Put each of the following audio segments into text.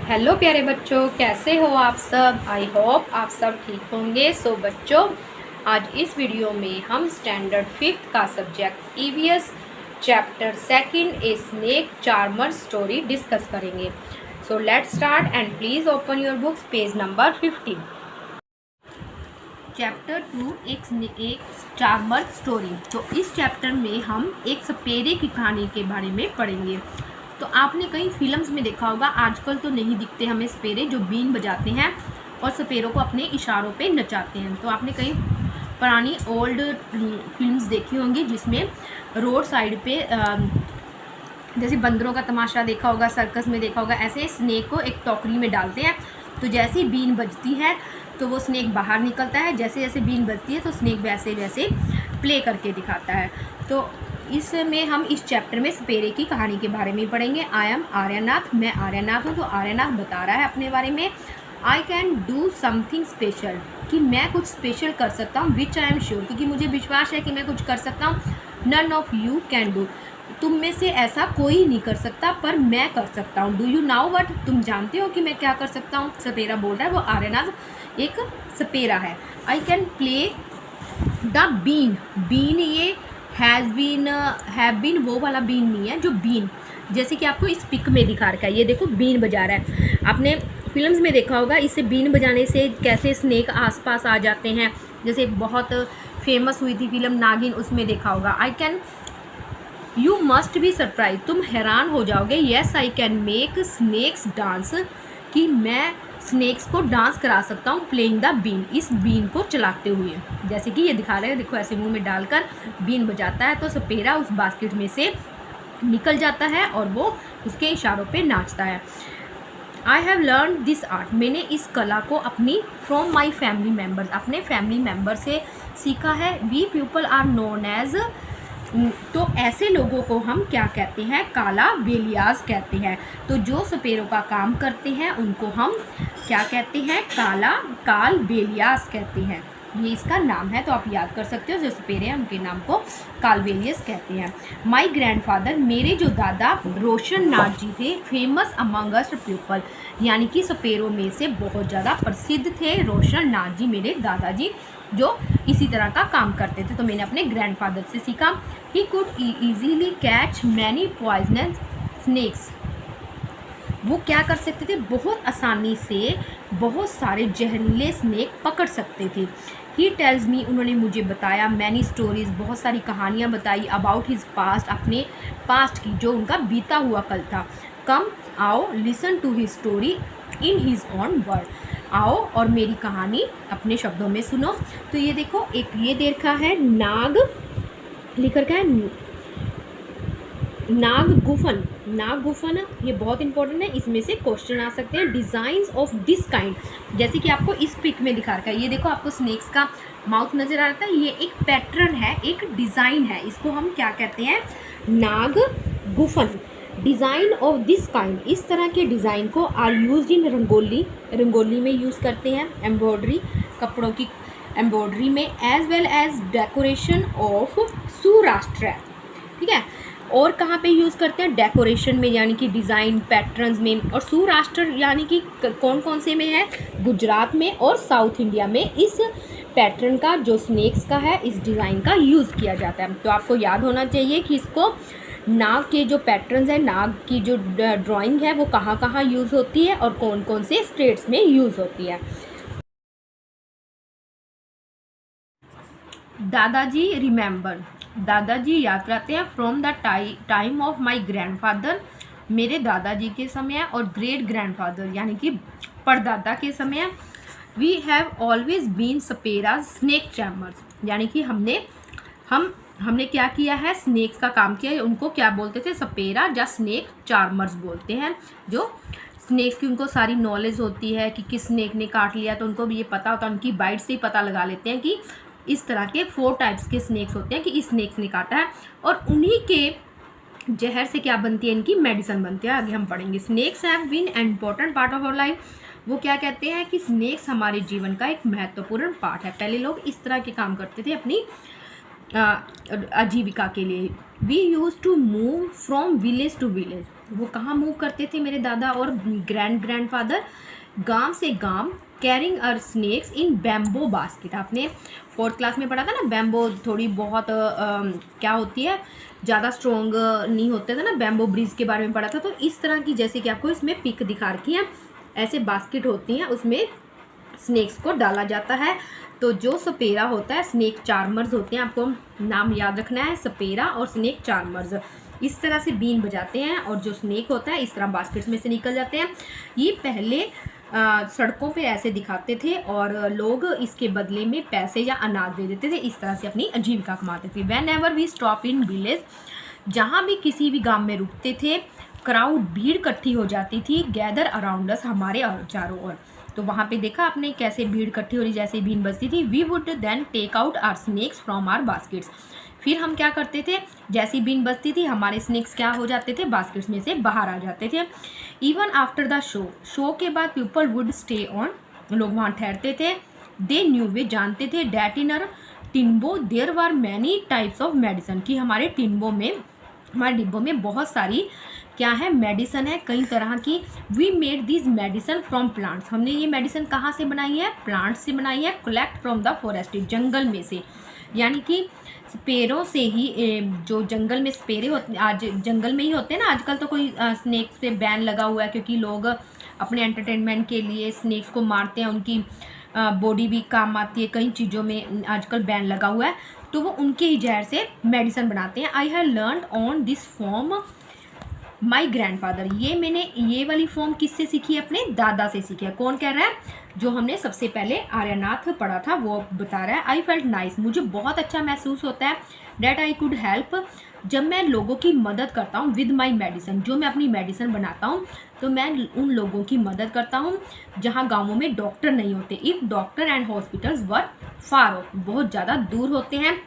Hello प्यारे बच्चों, कैसे हो आप सब। आई होप आप सब ठीक होंगे। सो बच्चों, आज इस वीडियो में हम स्टैंडर्ड 5th का subject EVS chapter 2 a snake charmer story discuss करेंगे। So let's start and please open your books, page number 15। Chapter 2 एक चार्मर स्टोरी। तो इस चैप्टर में हम एक सपेरे की कहानी के बारे में पढ़ेंगे। तो आपने कई फिल्म्स में देखा होगा, आजकल तो नहीं दिखते हमें सपेरे जो बीन बजाते हैं और सपेरों को अपने इशारों पे नचाते हैं। तो आपने कई पुरानी ओल्ड फिल्म्स देखी होंगी जिसमें रोड साइड पे जैसे बंदरों का तमाशा देखा होगा, सर्कस में देखा होगा, ऐसे स्नेक को एक टोकरी में डालते हैं। तो जैसे ही बीन बजती है तो वो स्नेक बाहर निकलता है, जैसे जैसे बीन बजती है तो स्नेक वैसे वैसे प्ले करके दिखाता है। तो इसमें हम इस चैप्टर में सपेरे की कहानी के बारे में पढ़ेंगे। आई एम आर्यनाथ, मैं आर्यनाथ हूँ। तो आर्यनाथ बता रहा है अपने बारे में, I can do something special, कि मैं कुछ स्पेशल कर सकता हूँ। विच आई एम श्योर, क्योंकि मुझे विश्वास है कि मैं कुछ कर सकता हूँ। None of you can do, तुम में से ऐसा कोई नहीं कर सकता पर मैं कर सकता हूँ। डू यू नाउ वट, तुम जानते हो कि मैं क्या कर सकता हूँ। सपेरा बोल रहा है, वो आर्यनाथ एक सपेरा है। I can play the been, बीन ये हैज़ बीन हैव बीन वो वाला बीन नहीं है, जो बीन जैसे कि आपको इस पिक में दिखा रखा है। ये देखो बीन बजा रहा है, आपने फिल्म्स में देखा होगा। इससे बीन बजाने से कैसे स्नेक आसपास आ जाते हैं, जैसे बहुत फेमस हुई थी फिल्म नागिन, उसमें देखा होगा। I can, you must be surprise, तुम हैरान हो जाओगे। Yes I can make snakes dance, कि मैं स्नेक्स को डांस करा सकता हूँ। प्लेइंग द बीन, इस बीन को चलाते हुए, जैसे कि ये दिखा रहे हैं, देखो ऐसे मुंह में डालकर बीन बजाता है तो सपेरा उस बास्केट में से निकल जाता है और वो उसके इशारों पे नाचता है। I have learn this art, मैंने इस कला को अपनी फ्रॉम माई फैमिली मेम्बर्स, अपने फैमिली मेम्बर से सीखा है। We people are known as, तो ऐसे लोगों को हम क्या कहते हैं, काला बेलियाज कहते हैं। तो जो सपेरों का काम करते हैं उनको हम क्या कहते हैं, काल बेलियाज कहते हैं। ये इसका नाम है, तो आप याद कर सकते हो। जो सपेरे हैं उनके नाम को कालबेलियस कहते हैं। माई ग्रैंडफादर, मेरे जो दादा रोशन नाथ जी थे, फेमस अमंगस्ट पीपल, यानी कि सपेरों में से बहुत ज़्यादा प्रसिद्ध थे रोशन नाथ जी, मेरे दादाजी, जो इसी तरह का काम करते थे। तो मैंने अपने ग्रैंडफादर से सीखा। He could easily catch many poisonous snacks, वो क्या कर सकते थे, बहुत आसानी से बहुत सारे जहरीले स्नेक पकड़ सकते थे। ही टेल्स मी, उन्होंने मुझे बताया, मैनी स्टोरीज, बहुत सारी कहानियाँ बताई, अबाउट हिज पास्ट, अपने पास्ट की, जो उनका बीता हुआ कल था। कम आओ listen to his story in his own word, आओ और मेरी कहानी अपने शब्दों में सुनो। तो ये देखो, एक ये दे रखा है नाग, लिख रखा है नागगुफन, नागगुफन, ये बहुत इंपॉर्टेंट है, इसमें से क्वेश्चन आ सकते हैं। डिज़ाइंस ऑफ दिस काइंड, जैसे कि आपको इस पिक में दिखा रखा है, ये देखो आपको स्नेक्स का माउथ नज़र आ रहा है, ये एक पैटर्न है, एक डिज़ाइन है, इसको हम क्या कहते हैं, नागगुफन। डिज़ाइन ऑफ दिस काइंड, इस तरह के डिज़ाइन को आर यूज इन रंगोली, रंगोली में यूज़ करते हैं, एम्ब्रॉयडरी, कपड़ों की एम्ब्रॉयडरी में, as well as decoration of Saurashtra, ठीक है। और कहाँ पे यूज़ करते हैं, डेकोरेशन में, यानी कि डिज़ाइन पैटर्न्स में। और सुराष्ट्र यानी कि कौन कौन से में है, गुजरात में और साउथ इंडिया में इस पैटर्न का, जो स्नेक्स का है, इस डिज़ाइन का यूज़ किया जाता है। तो आपको याद होना चाहिए कि इसको नाग के जो पैटर्न्स है, नाग की जो ड्राइंग है, वो कहाँ कहाँ यूज़ होती है और कौन कौन से स्टेट्स में यूज़ होती है। दादाजी रिमेंबर, दादाजी याद कराते हैं, from the time of my grandfather, मेरे दादाजी के समय और ग्रेट ग्रैंडफादर यानी कि परदादा के समय। वी हैव ऑलवेज बीन सपेरा स्नेक चैमर्स, यानी कि हमने क्या किया है, स्नेक्स का काम किया है। उनको क्या बोलते थे, सपेरा या स्नेक चार्मर्स बोलते हैं। जो स्नेक्स की उनको सारी नॉलेज होती है कि किस स्नेक ने काट लिया, तो उनको भी ये पता होता है, उनकी बाइट से ही पता लगा लेते हैं कि इस तरह के 4 टाइप्स के स्नेक्स होते हैं कि इस स्नेक्स ने काटा है, और उन्हीं के जहर से क्या बनती है, इनकी मेडिसिन बनती है। आगे हम पढ़ेंगे। Snakes have been an important part of our life, वो क्या कहते हैं कि स्नेक्स हमारे जीवन का एक महत्वपूर्ण पार्ट है। पहले लोग इस तरह के काम करते थे अपनी आजीविका के लिए। We use to move from village to village, वो कहाँ मूव करते थे मेरे दादा और ग्रैंडफादर? गांव से गांव, carrying our snakes in bamboo basket. आपने 4th क्लास में पढ़ा था ना, बैम्बो थोड़ी बहुत क्या होती है, ज़्यादा स्ट्रॉन्ग नहीं होते थे ना, बैम्बो ब्रिज के बारे में पढ़ा था। तो इस तरह की, जैसे कि आपको इसमें पिक दिखा रखी है, ऐसे बास्केट होती हैं, उसमें स्नेक्स को डाला जाता है। तो जो सपेरा होता है, स्नेक चार्मर्स होते हैं, आपको नाम याद रखना है, सपेरा और स्नेक चार्मर्स। इस तरह से बीन बजाते हैं और जो स्नेक होता है इस तरह बास्केट्स में से निकल जाते हैं। ये पहले सड़कों पे ऐसे दिखाते थे और लोग इसके बदले में पैसे या अनाज दे देते थे, इस तरह से अपनी आजीविका कमाते थे। Whenever we stop in village, जहाँ भी किसी भी गांव में रुकते थे, क्राउड, भीड़ इकट्ठी हो जाती थी, गैदर अराउंड अस, हमारे चारों ओर। तो वहाँ पे देखा आपने कैसे भीड़ इकट्ठी हो रही, जैसे बीन बजती थी। We would then take out our snakes from our baskets, फिर हम क्या करते थे, जैसी बीन बजती थी हमारे स्नेक्स क्या हो जाते थे, बास्केट्स में से बाहर आ जाते थे। इवन आफ्टर द शो के बाद पीपल वुड स्टे ऑन, लोग वहाँ ठहरते थे। दे न्यू, वे जानते थे, डैट इन अर टिम्बो there were many types of medicine, कि हमारे टिम्बो में, हमारे डिब्बों में बहुत सारी क्या है, मेडिसिन है, कई तरह की। We made this medicine from plants, हमने ये मेडिसिन कहाँ से बनाई है, प्लांट्स से बनाई है। कलेक्ट फ्रॉम द फॉरेस्ट, जंगल में से, यानी कि स्पेरों से ही, जो जंगल में स्पेरे होते, आज जंगल में ही होते हैं ना, आजकल तो कोई स्नेक पे बैन लगा हुआ है, क्योंकि लोग अपने एंटरटेनमेंट के लिए स्नेक्स को मारते हैं, उनकी बॉडी भी काम आती है, कई चीज़ों में आजकल बैन लगा हुआ है, तो वो उनके ही जहर से मेडिसिन बनाते हैं। आई have learn on this form my grandfather, मैंने ये वाली फॉर्म किससे सीखी है, अपने दादा से सीखी है। कौन कह रहा है, जो हमने सबसे पहले आर्यनाथ पढ़ा था वो बता रहा है। आई फेल्ट नाइस, मुझे बहुत अच्छा महसूस होता है। डैट आई कुड हेल्प, जब मैं लोगों की मदद करता हूँ, विद माई मेडिसिन, जो मैं अपनी मेडिसिन बनाता हूँ तो मैं उन लोगों की मदद करता हूँ जहाँ गाँवों में डॉक्टर नहीं होते। If doctor and hospitals were far of, बहुत ज़्यादा दूर होते हैं।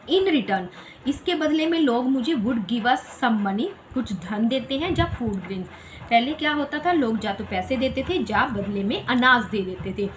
इन रिटर्न, इसके बदले में लोग मुझे would give us some money, कुछ धन देते हैं, या फूड ग्रेन्स। पहले क्या होता था, लोग या तो पैसे देते थे या बदले में अनाज दे देते थे।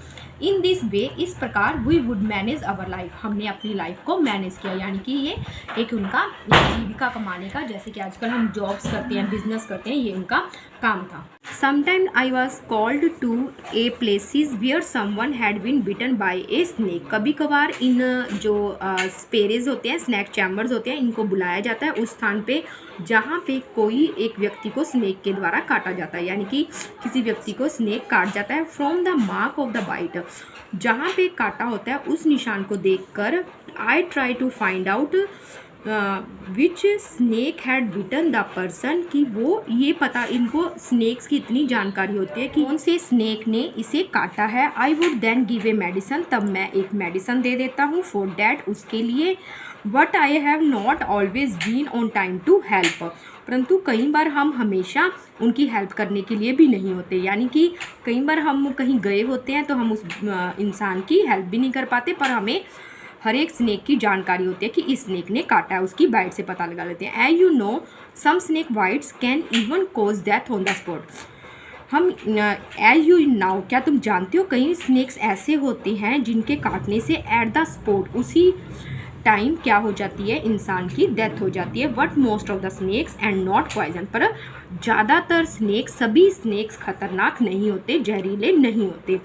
इन दिस वे, इस प्रकार, we would manage our life, हमने अपनी लाइफ को मैनेज किया, यानी कि ये एक उनका जीविका कमाने का, जैसे कि आजकल हम जॉब्स करते हैं, बिजनेस करते हैं, ये उनका काम था। Sometime I was called to a places where someone had been bitten by a snake, कभी कभार इन जो स्पेरेज होते हैं, स्नैक चैम्बर्स होते हैं, इनको बुलाया जाता है उस स्थान पे जहाँ पे कोई एक व्यक्ति को स्नेक के द्वारा काटा जाता है, यानी कि किसी व्यक्ति को स्नेक काट जाता है। From the mark of the bite, जहाँ पे काटा होता है उस निशान को देखकर, I try to find out which snake had bitten the person, कि वो ये पता, इनको स्नेक्स की इतनी जानकारी होती है कि कौन से स्नेक ने इसे काटा है। I would then give a medicine, तब मैं एक मेडिसिन दे देता हूँ। फॉर डैट, उसके लिए। But I have not always been on time to help, परंतु कई बार हम हमेशा उनकी हेल्प करने के लिए भी नहीं होते, यानी कि कई बार हम कहीं गए होते हैं तो हम उस इंसान की हेल्प भी नहीं कर पाते, पर हमें हर एक स्नेक की जानकारी होती है कि इस स्नेक ने काटा है, उसकी बाइट से पता लगा लेते हैं। As you know, some snake bites can even cause death on the spot, हम एज यू नाउ, क्या तुम जानते हो, कई स्नेक्स ऐसे होते हैं जिनके काटने से एट द स्पॉट, उसी टाइम क्या हो जाती है, इंसान की डेथ हो जाती है। But most of the snakes and not poison, पर ज़्यादातर स्नेक्स, सभी स्नेक्स खतरनाक नहीं होते, जहरीले नहीं होते।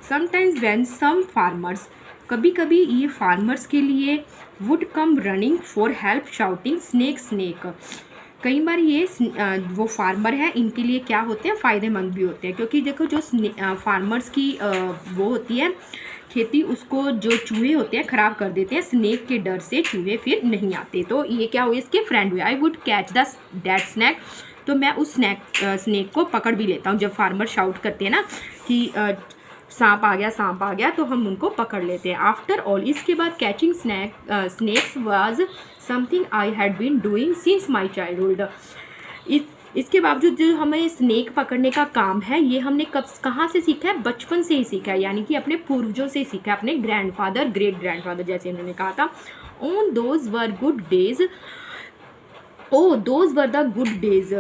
समटाइम्स व्हेन सम फार्मर्स, कभी कभी ये फार्मर्स के लिए, would come running for help shouting snake snake, कई बार ये वो फार्मर है, इनके लिए क्या होते हैं, फ़ायदेमंद भी होते हैं, क्योंकि देखो जो फार्मर्स की वो होती है खेती, उसको जो चूहे होते हैं ख़राब कर देते हैं, स्नेक के डर से चूहे फिर नहीं आते, तो ये क्या हुए, इसके फ्रेंड हुए। I would catch the that snake, तो मैं उस स्नेक को पकड़ भी लेता हूँ। जब फार्मर शाउट करते हैं ना कि सांप आ गया, सांप आ गया, तो हम उनको पकड़ लेते हैं। आफ्टर ऑल, इसके बाद catching snakes was something I had been doing since my childhood, इसके बावजूद जो हमें स्नेक पकड़ने का काम है, ये हमने कहाँ से सीखा है, बचपन से ही सीखा है, यानी कि अपने पूर्वजों से सीखा है, अपने ग्रैंडफादर, ग्रेट ग्रैंडफादर, जैसे उन्होंने कहा था। On those were good days, oh those were the good days,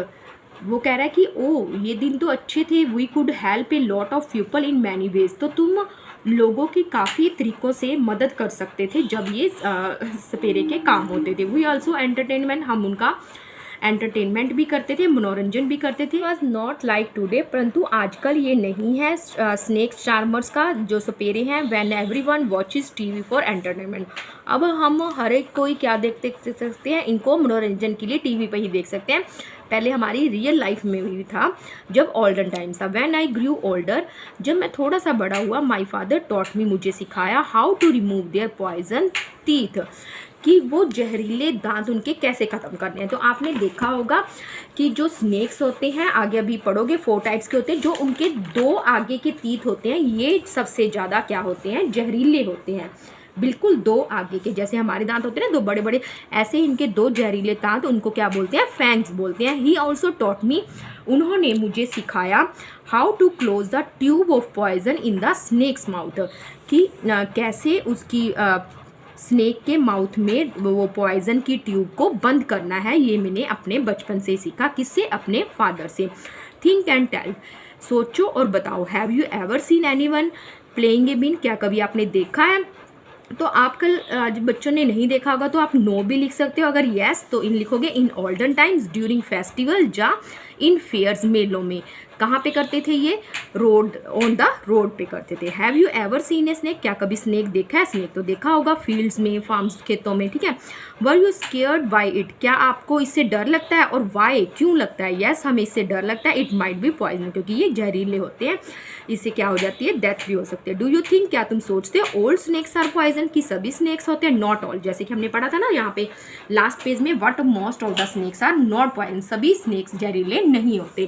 वो कह रहा है कि ओ ये दिन तो अच्छे थे। We could help a lot of people in many ways, तो तुम लोगों की काफ़ी तरीक़ों से मदद कर सकते थे जब ये सपेरे के काम होते थे। वी ऑल्सो एंटरटेनमेंट, हम उनका एंटरटेनमेंट भी करते थे, मनोरंजन भी करते थे। वॉज नॉट लाइक टूडे, परंतु आजकल ये नहीं है स्नेक्स चार्मर्स का जो सपेरे हैं। When everyone watches TV for entertainment, अब हम हर एक कोई क्या देखते सकते हैं, इनको मनोरंजन के लिए टीवी पर ही देख सकते हैं। पहले हमारी रियल लाइफ में भी था जब ओल्डन टाइम्स था। व्हेन आई ग्रू ओल्डर, जब मैं थोड़ा सा बड़ा हुआ, माई फादर टॉट मी, मुझे सिखाया how to remove their poison teeth, कि वो जहरीले दांत उनके कैसे ख़त्म करने हैं। तो आपने देखा होगा कि जो स्नेक्स होते हैं, आगे अभी पढ़ोगे 4 टाइप्स के होते हैं, जो उनके 2 आगे के टीथ होते हैं ये सबसे ज़्यादा क्या होते हैं, जहरीले होते हैं। बिल्कुल 2 आगे के, जैसे हमारे दांत होते हैं ना 2 बड़े बड़े, ऐसे इनके 2 जहरीले दांत, उनको क्या बोलते हैं, फैंग्स बोलते हैं। ही ऑल्सो टॉट मी, उन्होंने मुझे सिखाया how to close the tube of poison in the snakes mouth, कि कैसे उसकी स्नेक के माउथ में वो पॉइजन की ट्यूब को बंद करना है। ये मैंने अपने बचपन से सीखा। किससे, अपने फादर से। थिंक एंड टेल, सोचो और बताओ। Have you ever seen anyone playing a been, क्या कभी आपने देखा है। तो आप कल आज बच्चों ने नहीं देखा होगा तो आप नो भी लिख सकते हो। अगर येस तो इन लिखोगे in olden times, during festival, या इन फेयर्स, मेलों में। कहाँ पे करते थे ये, रोड, ऑन द रोड पे करते थे। Have you ever scene a snake, क्या कभी स्नेक देखा है। स्नेक तो देखा होगा फील्ड्स में, फार्म्स, खेतों में, ठीक है। Were you scared by it, क्या आपको इससे डर लगता है, और वाई, क्यों लगता है। येस, हमें इससे डर लगता है। इट माइट बी पॉइजन, क्योंकि ये जहरीले होते हैं, इससे क्या हो जाती है, डेथ भी हो सकती है। डू यू थिंक, क्या तुम सोचते हो, ओल्ड स्नेक्स आर पॉइजन, की सभी स्नेक्स होते हैं। नॉट ऑल, जैसे कि हमने पढ़ा था ना यहाँ पे लास्ट पेज में, what most of the snakes are not poison, सभी स्नेक्स जहरीले नहीं होते।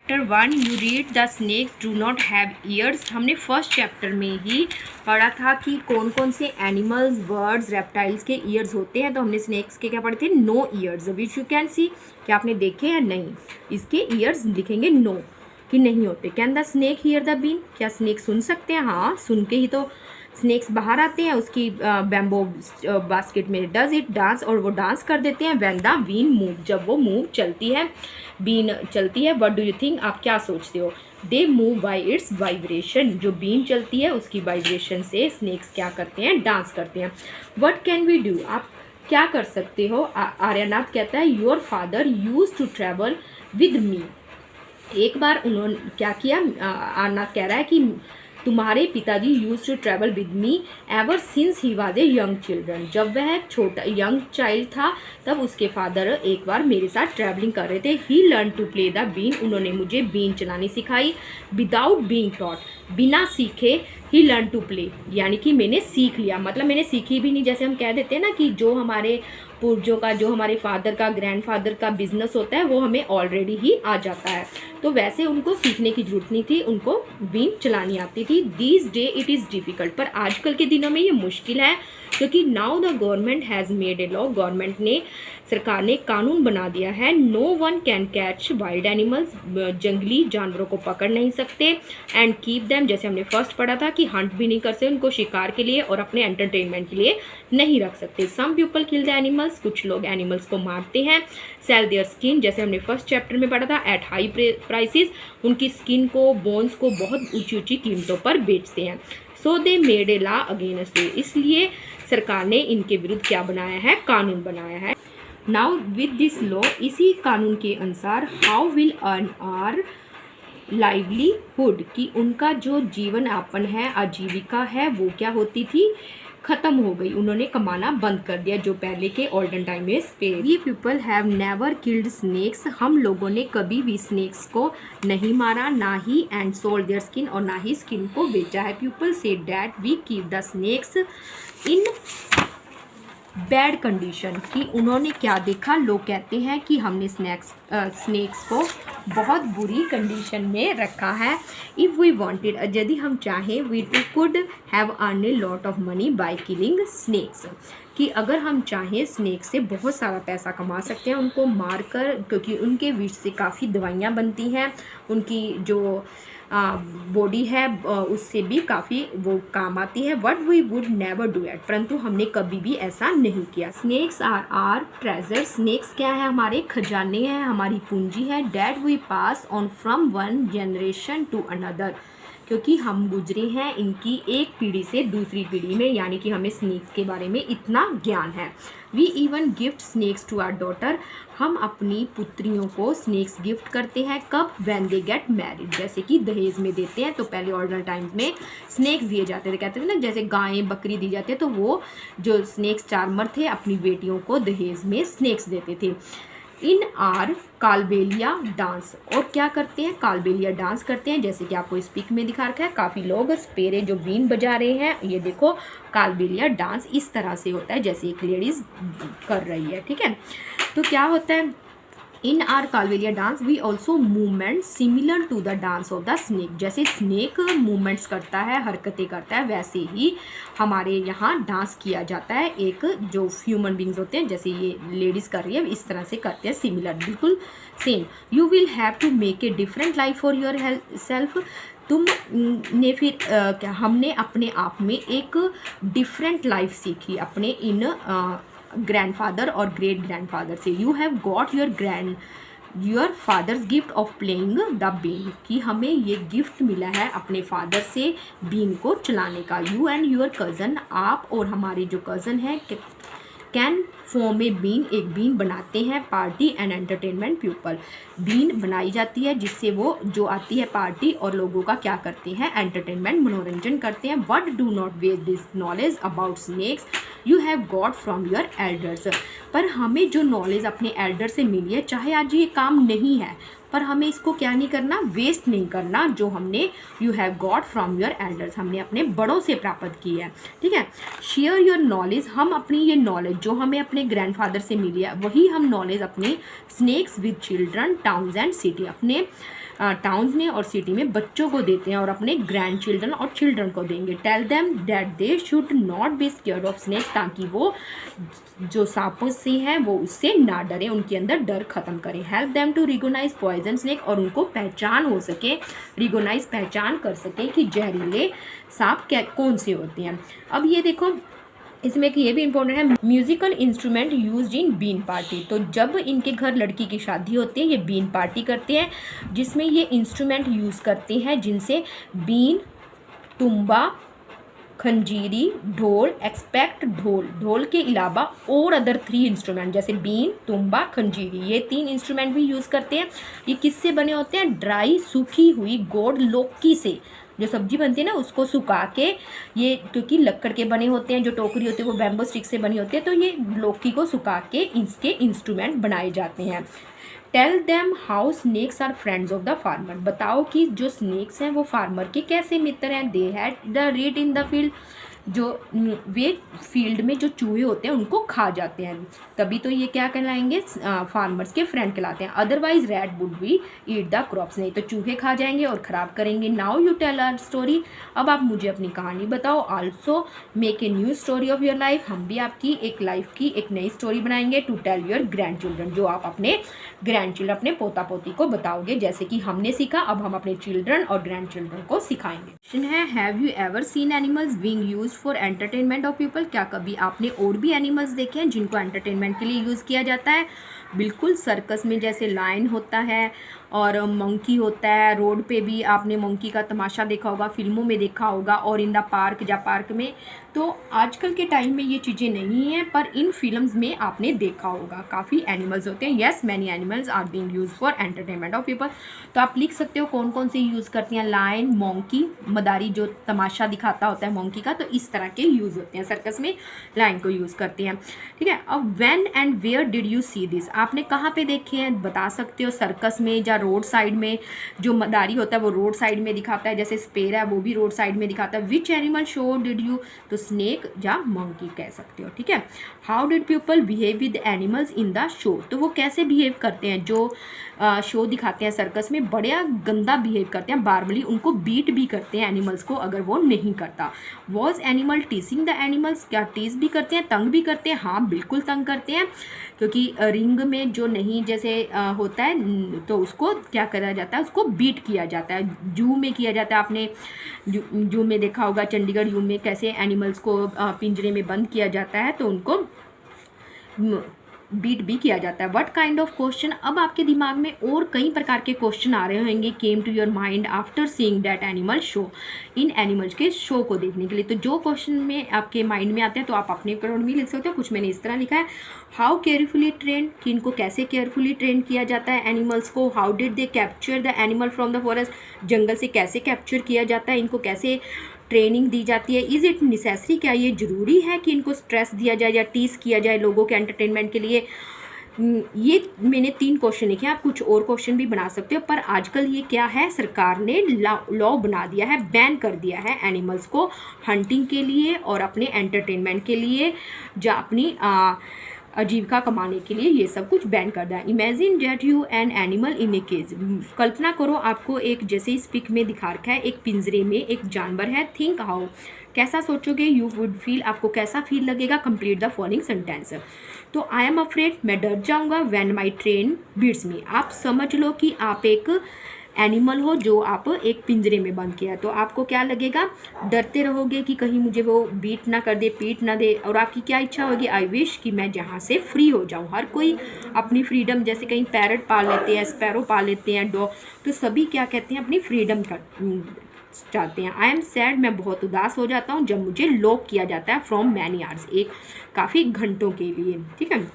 Chapter 1 you read the snakes do not have ears, हमने फर्स्ट चैप्टर में ही पढ़ा था कि कौन कौन से एनिमल्स, बर्ड्स, रेप्टाइल्स के ईयर्स होते हैं। तो हमने स्नेक्स के क्या पढ़े थे, no ears, which you can see, क्या आपने देखे या नहीं, इसके ईयर्स लिखेंगे नो, कि नहीं होते। Can the snake hear the been, क्या स्नेक सुन सकते हैं। हाँ, सुन के ही तो स्नेक्स बाहर आते हैं उसकी बैम्बो बास्केट में। डज इट डांस, और वो डांस कर देते हैं। व्हेन द बीन मूव, जब वो मूव चलती है, बीन चलती है। व्हाट डू यू थिंक, आप क्या सोचते हो। They move by its vibration, जो बीन चलती है उसकी वाइब्रेशन से स्नेक्स क्या करते हैं, डांस करते हैं। व्हाट कैन वी डू, आप क्या कर सकते हो। आर्यनाथ कहता है your father use to travel with me, एक बार उन्होंने क्या किया, आर्यनाथ कह रहा है कि तुम्हारे पिताजी use to travel with me ever since he was a young children, जब वह छोटा यंग चाइल्ड था तब उसके फादर एक बार मेरे साथ ट्रैवलिंग कर रहे थे। He learn to play the been, उन्होंने मुझे बीन चलानी सिखाई। विदाउट बीइंग टॉट, बिना सीखे। ही लर्न टू प्ले, यानी कि मैंने सीख लिया, मतलब मैंने सीखी भी नहीं। जैसे हम कह देते हैं ना कि जो हमारे पूर्वजों का, जो हमारे फादर का, ग्रैंडफादर का बिजनेस होता है वो हमें ऑलरेडी ही आ जाता है, तो वैसे उनको सीखने की जरूरत नहीं थी, उनको बीन चलानी आती थी। This day it is difficult, पर आजकल के दिनों में ये मुश्किल है, क्योंकि now the government has made a law, government ने, सरकार ने कानून बना दिया है। No one can catch wild animals, जंगली जानवरों को पकड़ नहीं सकते। एंड कीप देम, जैसे हमने फर्स्ट पढ़ा था कि हंट भी नहीं कर सकते, उनको शिकार के लिए और अपने एंटरटेनमेंट के लिए नहीं रख सकते। Some people kill the animals, कुछ लोग एनिमल्स को मारते हैं। सेल देयर स्किन, जैसे हमने फर्स्ट चैप्टर में पढ़ा था, एट हाई प्राइसेस, उनकी स्किन को, बोन्स को बहुत ऊंची ऊंची कीमतों पर बेचते हैं। So they made a law against it, इसलिए सरकार ने इनके विरुद्ध क्या बनाया है, कानून बनाया है। नाउ विद दिस लॉ, इसी कानून के अनुसार, how will earn our livelihood, कि उनका जो जीवन यापन है, आजीविका है, वो क्या होती थी, ख़त्म हो गई, उन्होंने कमाना बंद कर दिया, जो पहले के ओल्डन टाइम में spare. We people have never killed snakes, हम लोगों ने कभी भी स्नेक्स को नहीं मारा, ना ही एंड सोल्ड देयर स्किन, और ना ही स्किन को बेचा है। People say that we keep the snakes in bad condition, कि उन्होंने क्या देखा, लोग कहते हैं कि हमने स्नेक्स को बहुत बुरी कंडीशन में रखा है। इफ़ वी वांटेड, यदि हम चाहें, we could have earn a lot of money by killing snakes, कि अगर हम चाहें स्नेक से बहुत सारा पैसा कमा सकते हैं उनको मार कर, क्योंकि उनके विष से काफ़ी दवाइयाँ बनती हैं, उनकी जो बॉडी है उससे भी काफ़ी वो काम आती है। But we would never do it, परंतु हमने कभी भी ऐसा नहीं किया। स्नेक्स आर ट्रेजर, स्नेक्स क्या है, हमारे खजाने हैं, हमारी पूंजी है। That we pass on from one generation to another, क्योंकि हम गुजरे हैं इनकी एक पीढ़ी से दूसरी पीढ़ी में, यानी कि हमें स्नेक्स के बारे में इतना ज्ञान है। We even gift snakes to our daughter, हम अपनी पुत्रियों को स्नेक्स गिफ्ट करते हैं। कब? व्हेन दे गेट मैरिड, जैसे कि दहेज में देते हैं। तो पहले ओरिजिनल टाइम्स में स्नेक्स दिए जाते थे, कहते थे ना जैसे गायें बकरी दी जाती है, तो वो जो स्नेक्स चार्मर थे अपनी बेटियों को दहेज में स्नेक्स देते थे। इन आर कालबेलिया डांस, और क्या करते हैं? कालबेलिया डांस करते हैं, जैसे कि आपको इस पिक में दिखा रखा है। काफ़ी लोग स्पेरे जो बीन बजा रहे हैं, ये देखो कालबेलिया डांस इस तरह से होता है जैसे एक लेडीज़ कर रही है, ठीक है। तो क्या होता है? In our Kalbelia dance we also movement similar to the dance of the snake, जैसे स्नेक मूवमेंट्स करता है, हरकतें करता है, वैसे ही हमारे यहाँ डांस किया जाता है। एक जो ह्यूमन बींग्स होते हैं, जैसे ये लेडीज़ कर रही है, इस तरह से करते हैं, सिमिलर, बिल्कुल same. You will have to make a different life for your सेल्फ, तुम ने फिर क्या हमने अपने आप में एक डिफरेंट लाइफ सीखी अपने इन ग्रैंडफादर और ग्रेट ग्रैंडफादर से। You have got your father's gift of playing the been, कि हमें ये गिफ्ट मिला है अपने फादर से बीन को चलाने का। यू एंड योर कज़न, आप और हमारे जो कज़न हैं, कैन फॉर्म ए बीन, एक बीन बनाते हैं। पार्टी एंड एंटरटेनमेंट पीपल, बीन बनाई जाती है जिससे वो जो आती है पार्टी और लोगों का क्या करते हैं? एंटरटेनमेंट, मनोरंजन करते हैं। But do not waste this knowledge about snakes you have got from your elders, पर हमें जो नॉलेज अपने एल्डर से मिली है, चाहे आज ये काम नहीं है, पर हमें इसको क्या नहीं करना? वेस्ट नहीं करना, जो हमने you have got from your elders, हमने अपने बड़ों से प्राप्त की है, ठीक है। शेयर योर नॉलेज, हम अपनी ये नॉलेज जो हमें अपने ग्रैंडफादर से मिली है, वही हम नॉलेज अपने snakes with children towns and city, अपने टाउन्स में और सिटी में बच्चों को देते हैं और अपने ग्रैंड चिल्ड्रन और चिल्ड्रन को देंगे। Tell them that they should not be scared of snakes, ताकि वो जो सांपों से हैं वो उससे ना डरें, उनके अंदर डर खत्म करें। Help them to recognise poison snake, और उनको पहचान हो सके, रिकोगनाइज पहचान कर सकें कि जहरीले सांप कौन से होते हैं। अब ये देखो इसमें कि ये भी इम्पोर्टेंट है, musical instrument used in been party, तो जब इनके घर लड़की की शादी होती है ये बीन पार्टी करते हैं, जिसमें ये इंस्ट्रूमेंट यूज़ करते हैं जिनसे बीन, तुंबा, खंजीरी, ढोल, एक्सपेक्ट ढोल के अलावा और अदर 3 इंस्ट्रूमेंट, जैसे बीन, तुंबा, खंजीरी, ये 3 इंस्ट्रूमेंट भी यूज़ करते हैं। ये किससे बने होते हैं? ड्राई, सूखी हुई गोड लौकी से, जो सब्जी बनती है ना उसको सुखा के, ये क्योंकि लक्कड़ के बने होते हैं, जो टोकरी होती है वो बैम्बो स्टिक से बनी होती है, तो ये लौकी को सुखा के इसके इंस्ट्रूमेंट बनाए जाते हैं। Tell them how snakes are friends of the farmer, बताओ कि जो स्नेक्स हैं वो फार्मर के कैसे मित्र हैं। They had the rate in the field, जो वे फील्ड में जो चूहे होते हैं उनको खा जाते हैं, तभी तो ये क्या कहलाएंगे? फार्मर्स के फ्रेंड कहलाते हैं। Otherwise rat would be eat the crops, नहीं तो चूहे खा जाएंगे और ख़राब करेंगे। Now you tell our story, अब आप मुझे अपनी कहानी बताओ। Also make a new story of your life, हम भी आपकी एक लाइफ की एक नई स्टोरी बनाएंगे। To tell your grandchildren, जो आप अपने ग्रैंड चिल्ड्रन, अपने पोता पोती को बताओगे, जैसे कि हमने सीखा, अब हम अपने चिल्ड्रन और ग्रैंड चिल्ड्रन को सिखाएंगे। क्वेश्चन है, have you ever scene animals being used for entertainment of people, क्या कभी आपने और भी एनिमल्स देखे हैं जिनको एंटरटेनमेंट के लिए यूज़ किया जाता है? बिल्कुल, सर्कस में जैसे लायन होता है और मंकी होता है, रोड पे भी आपने मंकी का तमाशा देखा होगा, फिल्मों में देखा होगा, और इन द पार्क या पार्क में। तो आजकल के टाइम में ये चीज़ें नहीं हैं, पर इन फिल्म्स में आपने देखा होगा काफ़ी एनिमल्स होते हैं। Yes, many animals are being use for entertainment of people. तो आप लिख सकते हो कौन कौन से यूज़ करती हैं। लायन, मंकी, मदारी जो तमाशा दिखाता होता है मंकी का, तो इस तरह के यूज़ होते हैं। सर्कस में लायन को यूज़ करते हैं, ठीक है। अब when and where did you see this, आपने कहाँ पे देखे हैं? बता सकते हो, सर्कस में या रोड साइड में। जो मदारी होता है वो रोड साइड में दिखाता है, जैसे स्पेर है वो भी रोड साइड में दिखाता है। Which animal show did you, तो स्नेक या मंकी कह सकते हो, ठीक है। How did people behave with animals in the show, तो वो कैसे बिहेव करते हैं? जो शो दिखाते हैं सर्कस में, बड़ा गंदा बिहेव करते हैं, बार्बली, उनको बीट भी करते हैं एनिमल्स को अगर वो नहीं करता। Was animal teaching the animals, क्या टीस भी करते हैं, तंग भी करते हैं? हाँ, बिल्कुल तंग करते हैं, क्योंकि रिंग में जो नहीं जैसे होता है तो उसको क्या करा जाता है? उसको बीट किया जाता है। जू में किया जाता है, आपने जू में देखा होगा, चंडीगढ़ जू में कैसे एनिमल्स को पिंजरे में बंद किया जाता है, तो उनको बीट भी किया जाता है। व्हाट काइंड ऑफ क्वेश्चन, अब आपके दिमाग में और कई प्रकार के क्वेश्चन आ रहे होंगे, came to your mind after seeing that animal show, इन एनिमल्स के शो को देखने के लिए। तो जो क्वेश्चन में आपके माइंड में आते हैं तो आप अपने अकॉर्डिंग भी लिख सकते हो। कुछ मैंने इस तरह लिखा है, हाउ केयरफुली ट्रेन, कि इनको कैसे केयरफुली ट्रेन किया जाता है एनिमल्स को। How did they capture the animal from the forest, जंगल से कैसे कैप्चर किया जाता है, इनको कैसे ट्रेनिंग दी जाती है। इज़ इट नेसेसरी, क्या ये ज़रूरी है कि इनको स्ट्रेस दिया जाए या टीस किया जाए लोगों के एंटरटेनमेंट के लिए। ये मैंने 3 क्वेश्चन लिखे हैं, आप कुछ और क्वेश्चन भी बना सकते हो। पर आजकल ये क्या है, सरकार ने लॉ बना दिया है, बैन कर दिया है एनिमल्स को हंटिंग के लिए और अपने एंटरटेनमेंट के लिए, या अपनी आजीविका कमाने के लिए, ये सब कुछ बैन कर दिया। Imagine that you an animal in a cage, कल्पना करो आपको एक, जैसे इस पिक में दिखा रखा है, एक पिंजरे में एक जानवर है। थिंक हाउ, कैसा सोचोगे, यू वुड फील, आपको कैसा फील लगेगा। Complete the following sentence. तो आई एम अफ्रेड, मैं डर जाऊंगा, व्हेन माई ट्रेन बीट्स मी, आप समझ लो कि आप एक एनिमल हो जो आप एक पिंजरे में बंद किया, तो आपको क्या लगेगा, डरते रहोगे कि कहीं मुझे वो बीट ना कर दे, पीट ना दे। और आपकी क्या इच्छा होगी, आई विश, कि मैं जहाँ से फ्री हो जाऊँ। हर कोई अपनी फ्रीडम, जैसे कहीं पैरट पाल लेते हैं, स्पैरो पाल लेते हैं, डॉग, तो सभी क्या कहते हैं, अपनी फ्रीडम चाहते हैं। आई एम सैड, मैं बहुत उदास हो जाता हूँ जब मुझे लॉक किया जाता है फ्रॉम मैनी आवर्स, एक काफ़ी घंटों के लिए। ठीक है।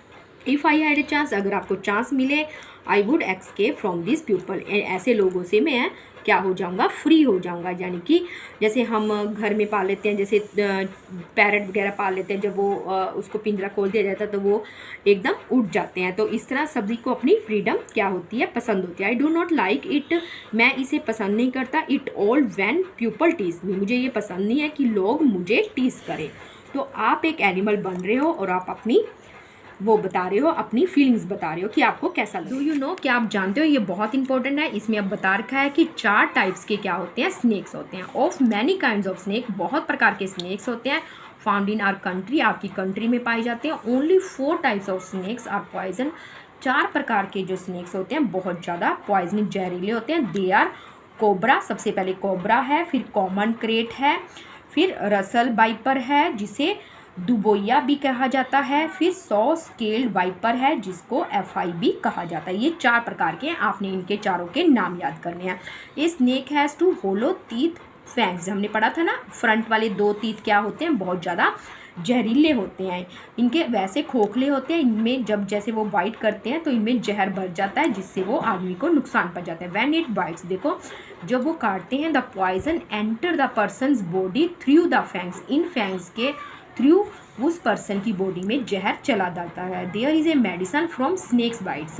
If I had a chance, अगर आपको चांस मिले, I would escape from this people, ऐसे लोगों से मैं क्या हो जाऊंगा, फ्री हो जाऊंगा। यानी कि जैसे हम घर में पाल लेते हैं, जैसे पैरट वगैरह पाल लेते हैं, जब वो उसको पिंजरा खोल दिया जाता है तो वो एकदम उड़ जाते हैं। तो इस तरह सभी को अपनी फ्रीडम क्या होती है, पसंद होती है। I do not like it, मैं इसे पसंद नहीं करता। इट ऑल व्हेन पीपल टीस मी, मुझे ये पसंद नहीं है कि लोग मुझे टीस करें। तो आप एक एनिमल बन रहे हो और आप अपनी वो बता रहे हो, अपनी फीलिंग्स बता रहे हो कि आपको कैसा लगा। डू यू नो, क्या आप जानते हो, ये बहुत इंपॉर्टेंट है। इसमें अब बता रखा है कि 4 टाइप्स के क्या होते हैं, स्नेक्स होते हैं। Of many kinds of snake, बहुत प्रकार के स्नेक्स होते हैं। फाउंड इन आवर कंट्री, आपकी कंट्री में पाए जाते हैं। Only 4 types of snakes are poison, 4 प्रकार के जो स्नेक्स होते हैं बहुत ज़्यादा पॉइजनिक, जहरीले होते हैं। दे आर कोबरा, सबसे पहले कोबरा है, फिर कॉमन क्रेट है, फिर रसल वाइपर है जिसे दुबोया भी कहा जाता है, फिर 100 स्केल्ड वाइपर है जिसको FI भी कहा जाता है। ये 4 प्रकार के हैं, आपने इनके चारों के नाम याद करने हैं। ये snake has two hollow teeth fangs, हमने पढ़ा था ना, फ्रंट वाले 2 टीथ क्या होते हैं, बहुत ज़्यादा जहरीले होते हैं। इनके वैसे खोखले होते हैं, इनमें जब जैसे वो बाइट करते हैं तो इनमें जहर भर जाता है जिससे वो आदमी को नुकसान पहुंचाता है। व्हेन इट बाइट्स, देखो जब वो काटते हैं, the poison enter the person's body through the fangs, इन फैंग्स के थ्रू उस पर्सन की बॉडी में जहर चला जाता है। There is a medicine from snakes bites,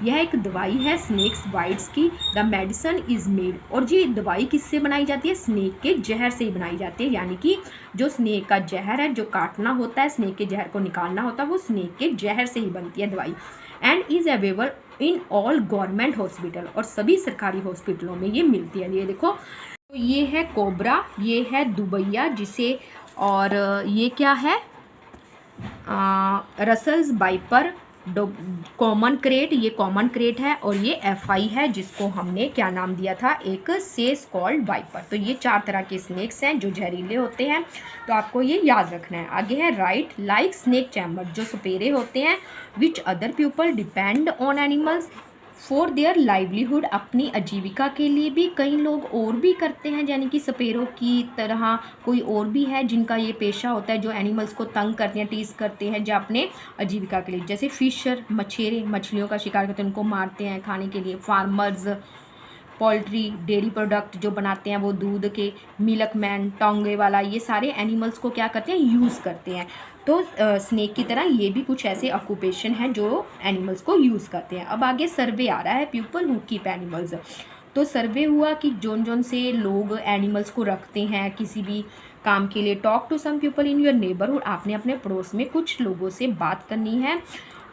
यह एक दवाई है स्नेक्स बाइट्स की। द मेडिसन इज़ मेड, और ये दवाई किससे बनाई जाती है, स्नेक के जहर से ही बनाई जाती है। यानी कि जो स्नेक का जहर है, जो काटना होता है, स्नेक के जहर को निकालना होता है, वो स्नेक के जहर से ही बनती है दवाई। And is available in all government hospital, और सभी सरकारी हॉस्पिटलों में ये मिलती है। ये देखो, तो ये है कोबरा, ये है दुबैया जिसे, और ये क्या है, रसल्स वाइपर, कॉमन क्रेट, ये कॉमन क्रेट है, और ये FI है जिसको हमने क्या नाम दिया था, एक सेस कॉल्ड वाइपर। तो ये 4 तरह के स्नेक्स हैं जो जहरीले होते हैं, तो आपको ये याद रखना है। आगे है राइट, लाइक स्नेक चैम्बर, जो सपेरे होते हैं, which other people depend on animals for their livelihood, अपनी आजीविका के लिए भी कई लोग और भी करते हैं, यानी कि सपेरों की तरह कोई और भी है जिनका ये पेशा होता है, जो एनिमल्स को तंग करते हैं, टीस करते हैं, जो अपने आजीविका के लिए, जैसे फिशर, मछेरे, मछलियों का शिकार करते हैं, उनको मारते हैं खाने के लिए। फार्मर्स, पोल्ट्री, डेयरी प्रोडक्ट जो बनाते हैं, वो दूध के, मिल्कमैन, टोंगे वाला, ये सारे एनिमल्स को क्या करते हैं, यूज़ करते हैं। तो स्नेक की तरह ये भी कुछ ऐसे ऑक्यूपेशन हैं जो एनिमल्स को यूज़ करते हैं। अब आगे सर्वे आ रहा है, पीपल हु कीप एनिमल्स। तो सर्वे हुआ कि जोन से लोग एनिमल्स को रखते हैं किसी भी काम के लिए। Talk to some people in your neighbourhood, आपने अपने पड़ोस में कुछ लोगों से बात करनी है।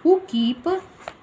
हु कीप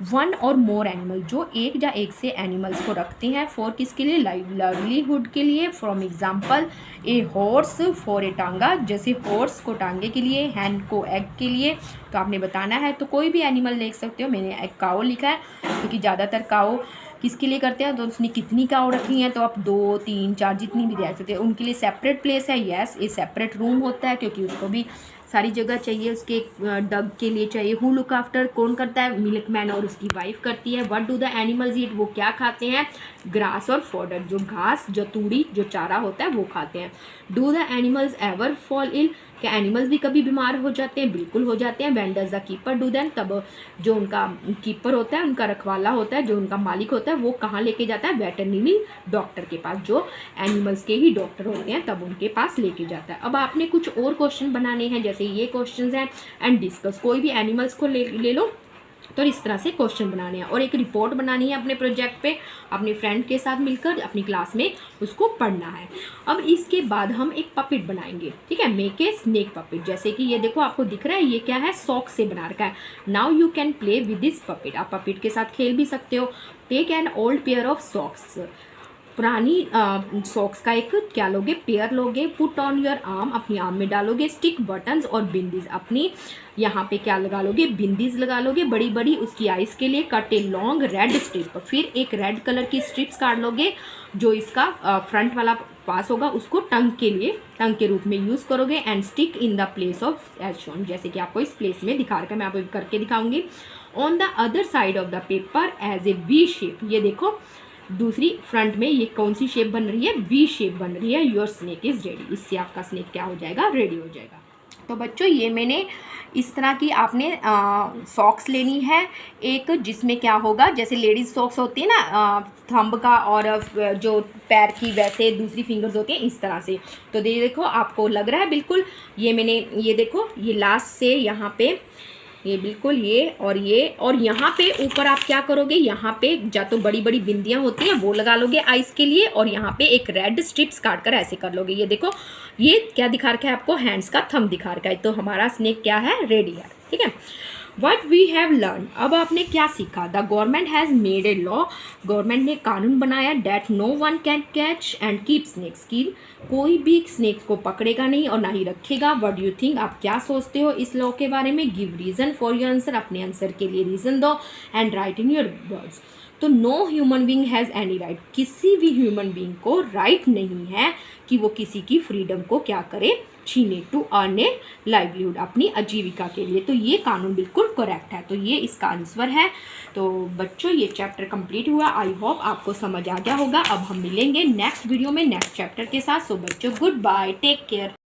1 और मोर एनिमल, जो एक या एक से एनिमल्स को रखते हैं, फॉर किसके लिए, लाइवलीहुड के लिए। From example, a horse for a टांगा, जैसे हॉर्स को टांगे के लिए, हैन को एग के लिए। तो आपने बताना है, तो कोई भी एनिमल लिख सकते हो। मैंने एक काओ लिखा है क्योंकि ज़्यादातर काओ किसके लिए करते हैं, तो उसने कितनी काओ रखी हैं, तो आप 2, 3, 4 जितनी भी दे सकते हैं। उनके लिए सेपरेट प्लेस है, यस, ये सेपरेट रूम होता है क्योंकि उसको भी सारी जगह चाहिए उसके, डग के लिए चाहिए। हु लुक आफ्टर कौन करता है, मिल्कमैन और उसकी वाइफ करती है। What do the animals eat, वो क्या खाते हैं, ग्रास और फॉडर, जो घास जो तूड़ी जो चारा होता है वो खाते हैं। Do the animals ever fall ill, क्या एनिमल्स भी कभी बीमार हो जाते हैं, बिल्कुल हो जाते हैं। When does the keeper do then, तब जो उनका कीपर होता है, उनका रखवाला होता है, जो उनका मालिक होता है, वो कहाँ लेके जाता है, वेटरनरी डॉक्टर के पास, जो एनिमल्स के ही डॉक्टर होते हैं तब उनके पास लेके जाता है। अब आपने कुछ और क्वेश्चन बनाने हैं, जैसे ये क्वेश्चन हैं एंड डिस्कस, कोई भी एनिमल्स को ले लो तो इस तरह से क्वेश्चन बनाने हैं, और एक रिपोर्ट बनानी है अपने प्रोजेक्ट पे, अपने फ्रेंड के साथ मिलकर अपनी क्लास में उसको पढ़ना है। अब इसके बाद हम एक पपेट बनाएंगे, ठीक है, मेक ए स्नेक पपेट। जैसे कि ये देखो आपको दिख रहा है, ये क्या है, सॉक्स से बना रखा है। Now you can play with this puppet, आप पपेट के साथ खेल भी सकते हो। Take an old pair of socks, पुरानी सॉक्स का एक क्या लोगे, पेयर लोगे। पुट ऑन योर आर्म, अपनी आर्म में डालोगे। स्टिक बटन्स और बिंदीज, अपनी यहाँ पे क्या लगा लोगे, बिंदीज लगा लोगे बड़ी बड़ी उसकी आइस के लिए। Cut a long red strip, फिर एक रेड कलर की स्ट्रिप्स काट लोगे, जो इसका फ्रंट वाला पास होगा उसको टंग के लिए, टंग के रूप में यूज़ करोगे। And stick in the place of as shown, जैसे कि आपको इस प्लेस में दिखा रखा है, मैं आपको करके दिखाऊंगी। On the other side of the paper as a V shape, ये देखो दूसरी फ्रंट में ये कौन सी शेप बन रही है, वी शेप बन रही है। योर स्नेक इज़ रेडी, इससे आपका स्नेक क्या हो जाएगा, रेडी हो जाएगा। तो बच्चों ये मैंने इस तरह की आपने सॉक्स लेनी है, एक जिसमें क्या होगा, जैसे लेडीज़ सॉक्स होती है ना थंब का और जो पैर की, वैसे दूसरी फिंगर्स होती हैं इस तरह से। तो देखो आपको लग रहा है बिल्कुल, ये मैंने ये देखो, ये लास्ट से यहाँ पे ये बिल्कुल ये और यहाँ पे ऊपर आप क्या करोगे, यहाँ पे या तो बड़ी बड़ी बिंदियाँ होती हैं वो लगा लोगे आइस के लिए, और यहाँ पे एक रेड स्ट्रिप्स काट कर ऐसे कर लोगे। ये देखो ये क्या दिखा रखा है आपको, हैंड्स का थंब दिखा रखा है। तो हमारा स्नेक क्या है, रेडी है, ठीक है। वट वी हैव लर्न, अब आपने क्या सीखा। The government has made a law, government ने कानून बनाया। That no one can catch and keep snakes, की कोई भी स्नेक्स को पकड़ेगा नहीं और ना ही रखेगा। वट यू थिंक, आप क्या सोचते हो इस लॉ के बारे में। Give reason for your answer, अपने आंसर के लिए रीज़न दो। And write in your words. तो no human being has any right, किसी भी ह्यूमन बींग को राइट नहीं है कि वो किसी की फ्रीडम को क्या करे, छीने। टू अर्न ए लाइवलीहुड, अपनी आजीविका के लिए। तो ये कानून बिल्कुल करेक्ट है, तो ये इसका आंसर है। तो बच्चों ये चैप्टर कंप्लीट हुआ, आई होप आपको समझ आ गया होगा। अब हम मिलेंगे नेक्स्ट वीडियो में नेक्स्ट चैप्टर के साथ। सो बच्चों गुड बाय, टेक केयर।